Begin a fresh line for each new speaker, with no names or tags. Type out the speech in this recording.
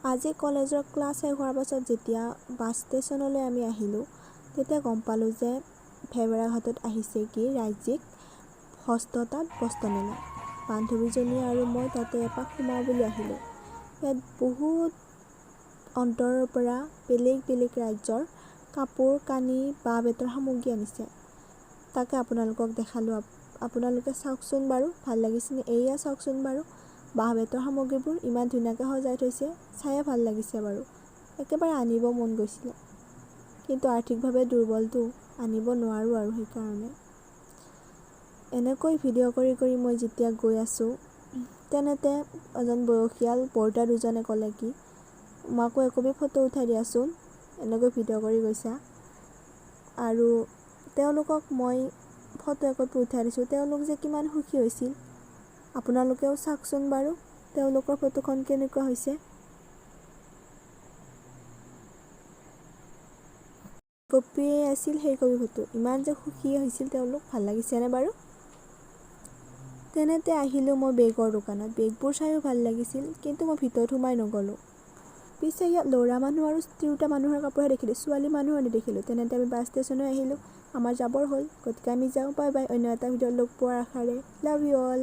আজি কলেজৰ ক্লাছ শেষ হোৱাৰ পাছত যেতিয়া বাছ ষ্টেচনলৈ আমি আহিলোঁ, তেতিয়া গম পালোঁ যে ভেবেৰাঘাটত আহিছে কি ৰাজ্যিক হস্ততাঁত বস্ত্ৰমেলা। বান্ধৱীজনী আৰু মই তাতে এপাক সোমাওঁ বুলি আহিলোঁ। ইয়াত বহুত অন্তৰৰ পৰা বেলেগ বেলেগ ৰাজ্যৰ কাপোৰ কানি বাঁহ বেতৰ সামগ্ৰী আনিছে। তাকে আপোনালোকক দেখালোঁ। আপোনালোকে চাওকচোন বাৰু, ভাল লাগিছেনে? এয়া চাওকচোন বাৰু, বাঁহ বেতৰ সামগ্ৰীবোৰ ইমান ধুনীয়াকৈ সজাই থৈছে, চায়ে ভাল লাগিছে বাৰু। একেবাৰে আনিব মন গৈছিলে, কিন্তু আৰ্থিকভাৱে দুৰ্বলটো, আনিব নোৱাৰোঁ আৰু সেইকাৰণে। এনেকৈ ভিডিঅ' কৰি কৰি মই যেতিয়া গৈ আছোঁ, তেনেতে এজন বয়সীয়াল বৰ্তা দুজনে ক'লে কি, মাকো একপি ফটো উঠাই দিয়াচোন, এনেকৈ ভিডিঅ' কৰি গৈছা। আৰু তেওঁলোকক মই ফটো একপি উঠাই দিছোঁ। তেওঁলোক যে কিমান সুখী হৈছিল, আপোনালোকেও চাওকচোন বাৰু, তেওঁলোকৰ ফটোখন কেনেকুৱা হৈছে। কপিয়ে আছিল সেই কপি ফটো, ইমান যে সুখী হৈছিল তেওঁলোক, ভাল লাগিছেনে বাৰু? তেনেতে আহিলোঁ মই বেগৰ দোকানত। বেগবোৰ চাইও ভাল লাগিছিল, কিন্তু মই ভিতৰত সোমাই নগ'লোঁ। পিছে ইয়াত ল'ৰা মানুহ আৰু তিৰোতা মানুহৰ কাপোৰহে দেখিলোঁ, ছোৱালী মানুহৰ নেদেখিলোঁ। তেনেতে আমি বাছ ষ্টেচনলৈ আহিলোঁ, আমাৰ যাবৰ হ'ল, গতিকে আমি যাওঁ। বাই বাই, অন্য এটা ভিডিঅ'ত লগ পোৱাৰ আশাৰে। Love you all.